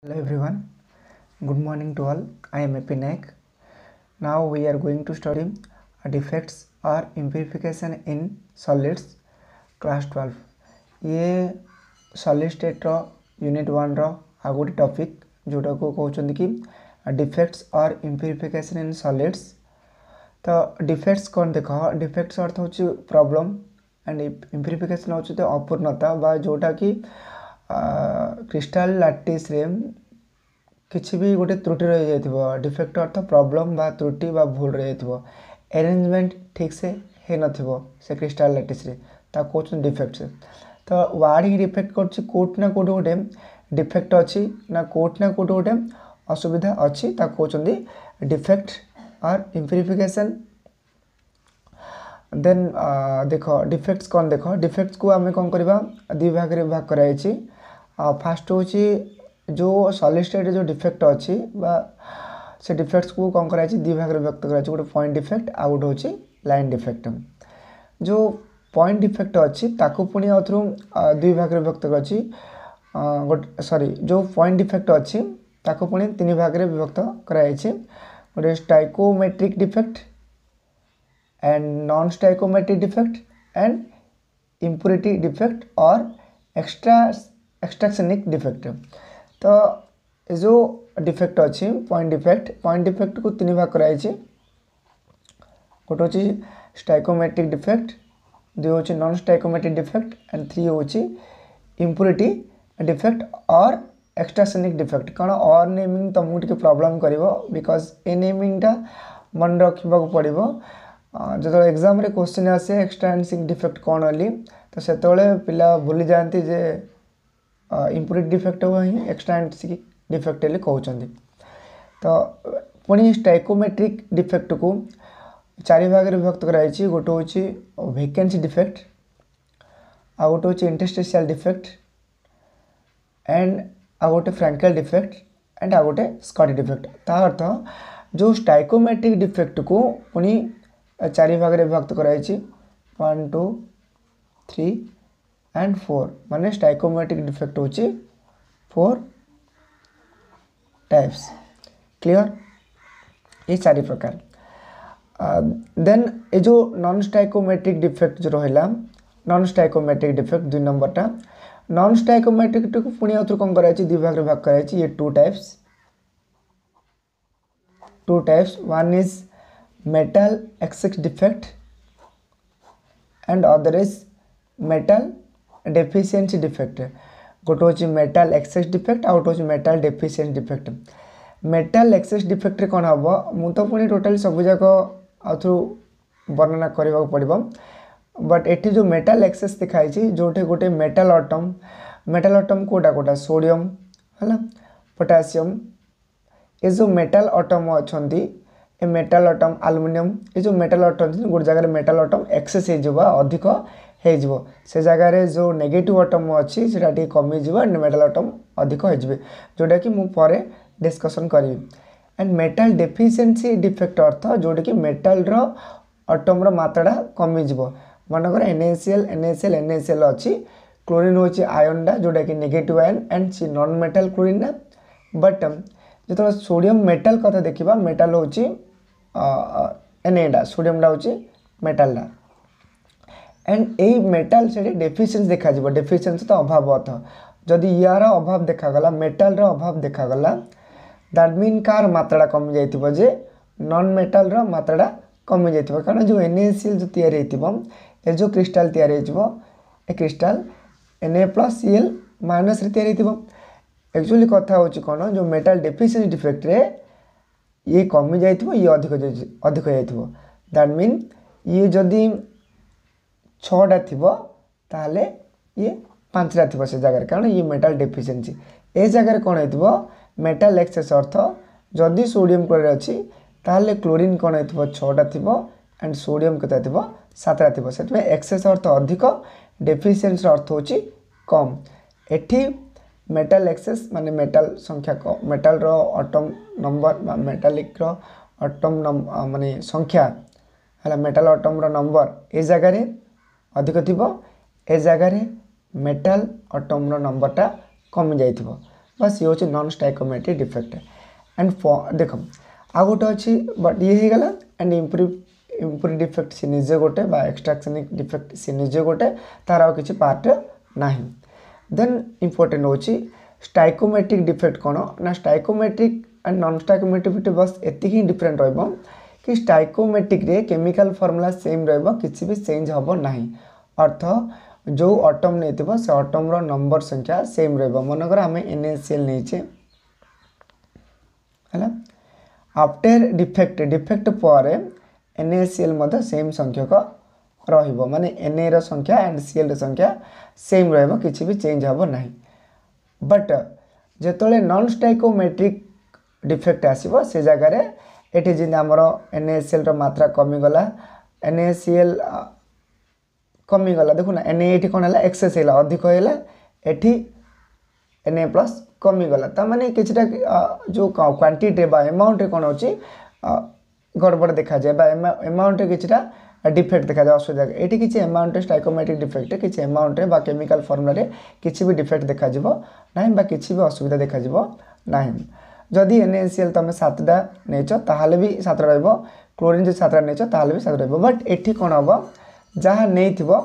Hello everyone, good morning to all. I am Epi Naik. Now we are going to study defects or impurification in solids class 12. ये solid state रो unit 1 रो आगोटे topic जोटा को कहउछन कि defects or impurification in solids. तो defects कौन देखो defects अर्थ होची problem and impurification होची तो अपूर्णता बा जोटा कि क्रिस्टल लैटिस रे किसी भी गोटे त्रुटि रही जाइथिबो डिफेक्ट अर्थ प्रॉब्लम बा त्रुटि बा भूल रही जाइथिबो अरेंजमेंट ठीक से हे नथिबो से क्रिस्टल लैटिस रे ता कोचन डिफेक्ट से तो वार्ड ही डिफेक्ट करछि कोट ना कोट गोटे डिफेक्ट अछि ना कोट ना कोट गोटे असुविधा अछि ता कोचन डिफेक्ट और इम्प्यूरिफिकेशन देन देखो डिफेक्ट्स कौन देखो डिफेक्ट्स को आमे कोन करबा दि भाग रे भाग कराई छी फर्स्ट होची जो सॉलिड स्टेट जो डिफेक्ट अछि बा से डिफेक्ट्स को कोन कराई छी दि भाग रे व्यक्त कराई छी गोटे पॉइंट डिफेक्ट आ गोटे होची लाइन डिफेक्ट जो पॉइंट डिफेक्ट अछि ताकू पुनी अथरु दि भाग रे व्यक्त कराई छी गोटे सॉरी जो पॉइंट डिफेक्ट अछि ताकू पुनी तीन भाग रे विभक्त कराई छी गोटे stoichiometric defect and non-stoichiometric defect and impurity defect or extractinic defect। तो जो डिफेक्ट अच्छी पॉइंट डिफेक्ट को तीन भाग कराई छी गोटे होची स्टाइकोमेट्रिक डिफेक्ट दुई होची non stoichiometric defect and three होची इम्प्यूरिटी डिफेक्ट और एक्सट्राक्शनिक डिफेक्ट कारण और नेमिंग तुमको टिके प्रॉब्लम करिवो बिकॉज ए नेमिंगटा मन रखा पड़ो जो एग्जाम रे क्वेश्चन आसे एक्सट्राक्शनिक डिफेक्ट कौन वाली तो से पिला भूली जाती जे इम्प्यूरिटी डिफेक्ट हुआ ही एक्सट्राक्शनिक डिफेक्ट ले कहते तो पुणी स्टाइकोमेट्रिक डिफेक्ट को चारि भाग रे विभक्त कराई गोटे होची वैकेंसी डिफेक्ट आ गोटे होची इंटरस्टिशियल डिफेक्ट एंड आ गोटे फ्रैंकल डिफेक्ट एंड आ गोटे स्कॉट डिफेक्ट ता अर्थ जो स्टाइकोमेट्रिक डिफेक्ट को पुणी चारि भाग रे विभक्त कराई 1 2 3 एंड 4 माने स्टाइकोमेट्रिक डिफेक्ट होची 4 टाइप्स क्लियर ये चारि प्रकार देन ए जो नॉन स्टाइकोमेट्रिक डिफेक्ट जो रहला नॉन स्टाइकोमेट्रिक डिफेक्ट 2 नंबर टा नॉन स्टाइकोमेट्रिक को पुणी अथु कोन कराई दि भाग रे भाग कराई ये 2 types one is metal excess defect and other is metal deficiency defect गोटे होची metal excess defect आउट होची metal deficiency defect metal excess defect रे कोन हबो मु तो पुनी टोटल सब जाको आथु वर्णना करबा पड़िबो बट एठी जो metal excess दिखाई छी जोटे गोटे metal atom कोटा सोडियम हला पोटेशियम ए जो metal atom अछंती ए मेटल अटम एल्युमिनियम ये जो मेटल अटम गोटे जगह मेटल अटम एक्सेस हो अधिक हो से जगह जो नेगेटिव अटम अच्छी से कमी एंड मेटल अटम अधिक हो जोटा कि मुझे डिस्कसन करी एंड मेटल डेफिशिएंसी डिफेक्ट अर्थ जोटा कि मेटल अटम मात्रा कमिज मनकर NaCl अच्छी क्लोरीन हूँ आयनटा जोटा कि नेगेटिव आयन एंड सी नॉन मेटल क्लोरीन बट जो सोडियम मेटल कथा देखा मेटल हूँ Na सोडियम हूँ मेटल एंड यही मेटल से डेफिशिएंसी देखा डेफिशिएंसी तो अभाव अर्थ जदि यार अभाव देखागला मेटल अभाव देखागला दैट मीन कार मात्रा कमी जाइथिबो जे नॉन मेटल मात्रा कमी जाइथिबो कारण जो NaCl जो तैयारी हेतिबो ए जो क्रिस्टल तैयारी हेतिबो ए क्रिस्टल Na+Cl- रे तैयारी हेतिबो एक्चुअली कथा होची कोन जो मेटल डेफिशिएंसी डिफेक्ट रे ये कमी जाइथिबो ये अधिक जाइथिबो दैट मीन ये जदी 6टा थिबो ताले ये 5टा थिबो से जगह कारण ये मेटल डेफिशिएंसी ए जगह कोन हेतिबो मेटल एक्सेस अर्थ जदी सोडियम क्लोराइड अछि ताले क्लोरीन कोन हेतिबो 6टा थिबो एंड सोडियम केता थिबो 7टा थिबो सेतमे एक्सेस अर्थ अधिक डेफिशिएंसी अर्थ होची कम एठी मेटल एक्सेस माने मेटल संख्या कम मेटल रो एटम नंबर मेटालिक रो एटम माने संख्या हला मेटल एटम रो नंबर ए जगह रे अधिक थिबो ए जगह रे मेटल एटम रो नंबरटा कमी जाइथिबो बस ये हूँ नॉन स्टाइकोमेट्रिक डिफेक्ट एंड देख आ गोटे अच्छी बट ये हो गला एंड इम्प्रूव डिफेक्ट सी निजे गोटे एक्सट्राक्शनिक डिफेक्ट सी निजे गोटे तार आ किसी पार्ट ना देन इम्पोर्टेंट हूँ स्टाइकोमेट्रिक डिफेक्ट कौन ना स्टाइकोमेट्रिक एंड नॉन स्टाइकोमेट्रिक बस एति ही डिफरेंट रहिबो कि स्टाइकोमेट्रिक रे केमिकल फॉर्मूला सेम रहिबो किसी भी चेंज हबो नाही अर्थ जो अटम नहीं से अटम रो नंबर संख्या सेम रहिबो मनकर आम NaCl नहीं है आफ्टर डिफेक्ट पर NaCl मध्य सेम संख्यक रहिबो माने Na रो संख्या एंड Cl रो संख्या सेम रहिबो किसी भी चेंज हबो नाही बट जेतले नॉन स्टाइकोमेट्रिक डिफेक्ट आसीबो से जगह रे एठी जिन हमर NaCl रो मात्रा कमी गला NaCl कमी गला देखो ना Na एठी कोन हला एक्सेस हैला अधिक हैला एठी Na प्लस कमी गला ता माने किछटा जो क्वांटिटी बा अमाउंट रे कोन होची गड़बड़ देखा जाए बा अमाउंट रे किछटा डिफेक्ट देखा जाए असुविधा एठी किछि अमाउंट स्टाइकोमेट्रिक डिफेक्ट किछि अमाउंट रे बा केमिकल फॉर्मूला रे किछि भी डिफेक्ट देखा जिवो नाही बा किछि भी असुविधा देखा जिवो नाही जदि NaCl तुम 7टा नेच ताहाले भी 7टा रहइबो क्लोरीन जो 7टा नेच ताहाले भी 7टा रहइबो बट एठी कोन हबो जहाँ नहीं थिबो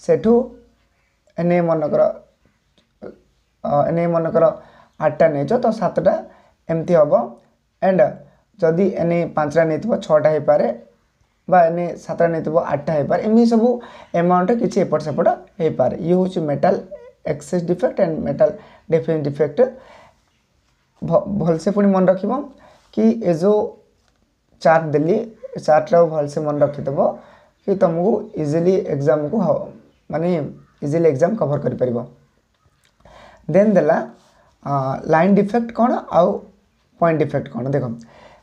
सेठू Na मनकर 8टा नेच तो 7टा एमती हबो एंड जदि Na 5टा नहीं थिबो 6टा हे पारे बा Na 7टा नहीं थिबो 8टा हे पारे एमि सब अमाउंट किछि एपट सेपट हे पारे ये होची metal excess defect and metal deficient defect भलसे पुणी मन रखिब कि ए जो चार्ट देली चार्ट भलसे मन रखिदेव कि तुमको इजिली एग्जाम को माने इजिली एग्जाम कवर कर परिबो देन देला लाइन डिफेक्ट कौन आउ पॉइंट डिफेक्ट कौन देख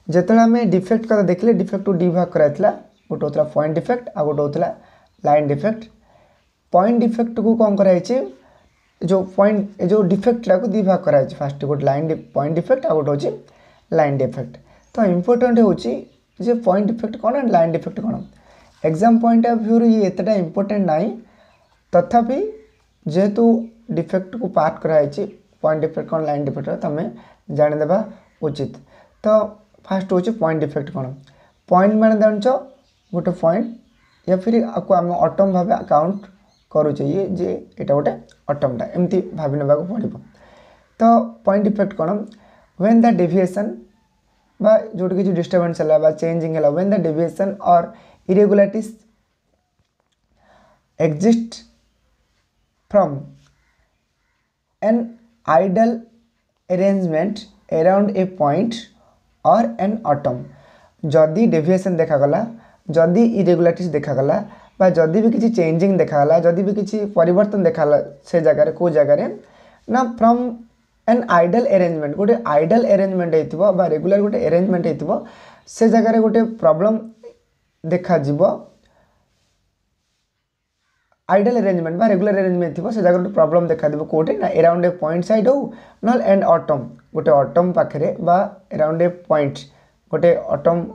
जिते आम डिफेक्ट कथा देखले डिफेक्ट डी भाग कराइला गोटे होता पॉइंट डिफेक्ट आ गोटे होता लाइन डिफेक्ट पॉइंट डिफेक्ट को कौन कराई जो पॉइंट जो डिफेक्ट ला को दी भाग कराई फास्ट गोटे लाइन पॉइंट डिफेक्ट आ गोटे होची लाइन डिफेक्ट तो इम्पोर्टेंट होची जे पॉइंट डिफेक्ट कौन एंड लाइन डिफेक्ट कौन एग्जाम पॉइंट ऑफ व्यू ये एतटा इम्पोर्टेंट नहीं तथापि जेहेतु डिफेक्ट को पार्ट कराई पॉइंट डिफेक्ट कौन लाइन डिफेक्ट तुम जानीदेवा उचित तो फास्ट होची पॉइंट डिफेक्ट कौन पॉइंट मैंने जानच गोटे पॉइंट या फिर आपको आम अटम भाव काउंट करुचे ये जे एटा गोटे अटमटा एमती भावी ना पड़ो तो पॉइंट डिफेक्ट कौन व्हेन द डेविएशन बा जो किसी डिस्टर्बेंस है बा चेंजिंग है व्हेन द डेविएशन और इरेगुलारिटीज exist from an ideal arrangement around a point or an atom जदि डेविएशन देखागला जदि इरेगुलारिटीज देखागला बा जदि भी किसी चेंजिंग देखागला जदि भी किसी परिवर्तन देखाला से जगह को जगह ना फ्रॉम एन आइडल अरेंजमेंट गोटे आइडल अरेंजमेंट होइतिबो बा रेगुलर गोटे अरेंजमेंट होइतिबो से जगह गोटे प्रॉब्लम देखा जीवो आइडल अरेंजमेंट बा रेगुलर अरेंजमेंट थी से जगह गोटे प्रॉब्लम देखा देबो कोटे ना अराउंड ए पॉइंट साइड हो ना एंड अटम गोटे अटम पाखरे बा अराउंड ए पॉइंट गोटे अटम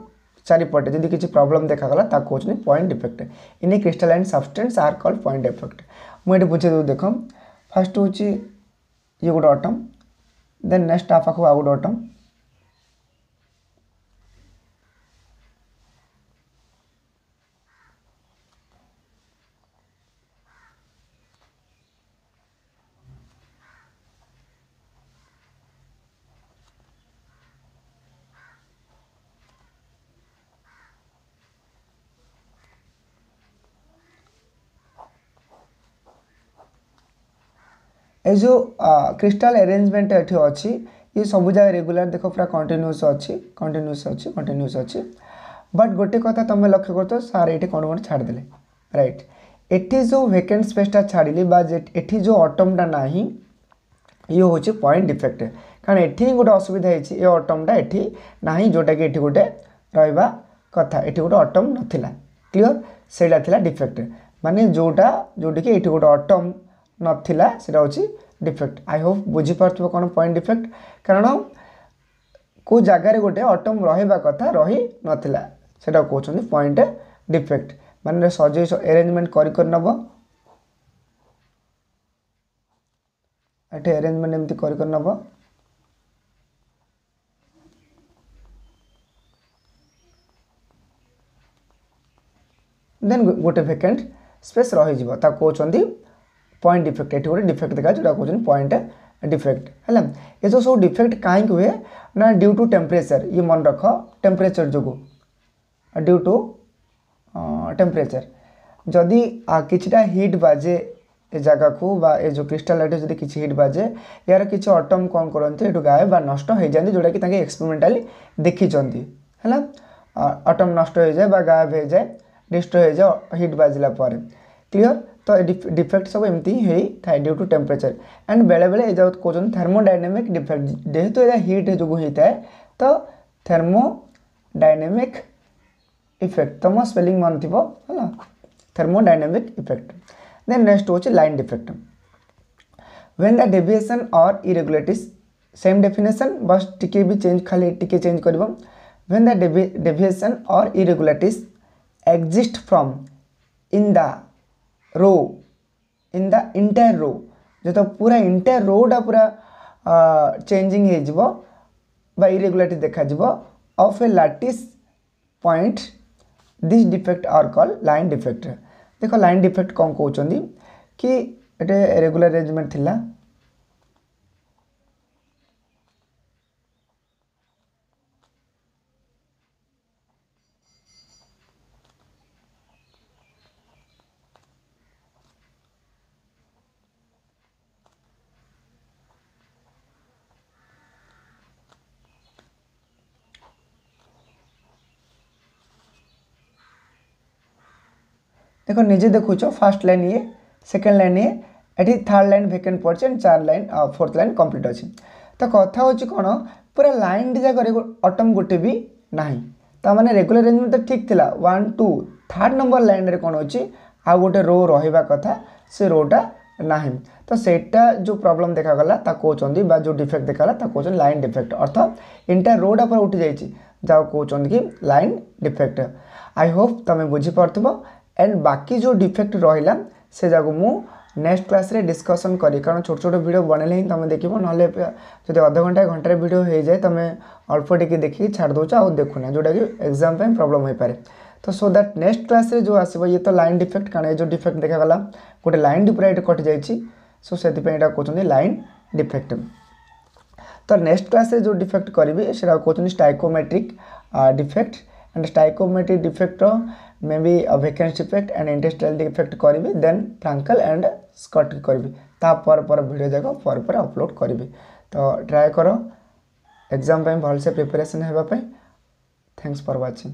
चारिपटे जदि किसी प्रॉब्लम देखागला ता कहउछनी point defect in a crystalline substance are called point defect मुझे बुझे दो देख फास्ट हूँ ये गोटे अटम देन नेक्स्ट आप पाखु आ गोटे अटम ये जो क्रिस्टल अरेंजमेंट एठी अच्छी ये सब जगह रेगुलर देखो पूरा कंटिन्यूस अच्छी बट गोटे कथा तुम लक्ष्य कर सार ये कौन कौन छाड़दे राइट एठी जो वेकेंट स्पेसटा छाड़ी एठी जो अटमटा ना ये हूँ पॉइंट डिफेक्ट कारण एठी गोटे असुविधा है ये अटमटा एठी ना जोटा कि एठी गोटे रहा कथा एठी गोटे अटम नाला क्लीयर से डिफेक्ट माने जोटा जोटी कि एठी गोटे अटम नथिला सेटा होची डिफेक्ट आई होप बुझी पारथबो कोन पॉइंट डिफेक्ट कारण को जगह गोटे अटम रहिबा कथा रही नथिला सेटा कहउछन पॉइंट डिफेक्ट माने सजे अरेंजमेंट कर नब एटे अरेंजमेंट एमती कर नब देन गोटे वैकेंट स्पेस रही कहते पॉइंट डिफेक्ट। ये गोटे डिफेक्ट देखा जो कहते पॉइंट डिफेक्ट है। ये जो सब डिफेक्ट कहीं हुए ना ड्यू टू टेम्परेचर। ये मन रख टेम्परेचर जो ड्यू टू टेम्परेचर जदि किछिटा हिट बाजे ए जगह को बा ए जो क्रिस्टल लाइट जदि किछि हिट बाजे यार किछि अटम कौन करते एटू गायब बा नष्ट हो जाती जोटा कि ताके एक्सपेरिमेंटाली देखी है। अटम नष्ट हो जाए बा गायब हो जाए डिस्ट्रॉय हो जाए हिट बाजिला पर क्लियर। तो डिफेक्ट सब एमती ही थाए ड्यू टू टेम्परेचर एंड बेले बेले ये कहते थर्मोडायनेमिक डिफेक्ट जेहेतु ये हिट जो होता है तो थर्मोडायनेमिक इफेक्ट तुम स्पेलिंग मन थी है थर्मोडायनेमिक इफेक्ट। देन नेक्स्ट हो line defect when the deviation और इरेगुलरिटीज सेम डेफिनेशन बस टिके भी चेंज खाली टिके चेंज करिवो। व्हेन द डेविएशन और irregularities exist from in the row in the entire row जो तो पूरा इंटायर रोटा पूरा चेंजिंग हो बा इरेगुलरिटी देखा of a lattice point this defect are call line defect. देखो लाइन डिफेक्ट कौन कहते कि ये रेगुलर अरेंजमेंट थिला देखो निजे देखुच फास्ट लाइन ये सेकेंड लाइन ये एटी थर्ड लाइन वेकेंट पड़े and 4 line fourth line complete अच्छी। तो कथा हूँ कौन पूरा लाइन जगह अटम गोटे भी ना तो मैंने रेगुलर अरेंजमेंट तो ठीक थिला 1 2 थर्ड नंबर लाइन रे कौन अच्छी आ गोटे रो रहा कथा से रोटा ना तो सेटा जो प्रॉब्लम देखागला कहते जो डिफेक्ट देखाला कहते लाइन डिफेक्ट अर्थात इंटर रोड पर उठी जाइए जाओ कहते कि लाइन डिफेक्ट। आई होप तुम बुझीपार एंड बाकी जो डिफेक्ट रहा से जगह मु नेक्स्ट क्लास रे डिस्कसन करी कारण छोट छोट वीडियो बनले ही तुम देखो ना जब अध घंटा घंटे वीडियो हो जाए तुम अल्प टिके देखिए छाड़ दौच आ देखुना जोटा कि एग्जाम पे प्रॉब्लम हो पारे। तो सो दैट नेक्स्ट क्लास रे जो आसो ये तो लाइन डिफेक्ट कारण ये जो डिफेक्ट देखागला गोटे लाइन पूरा ये कटि जाइए सो से कहते लाइन डिफेक्ट। तो नेक्स्ट क्लास रे जो डिफेक्ट करी से कहते stoichiometric defect and stoichiometric defect may be vacancy defect and industrial defect करी देन फ्रांकल एंड स्कट करी पर वीडियो जाक पर अपलोड करी। तो ट्राए कर एग्जाम भलसे प्रिपरेशन होगापी। Thanks for watching.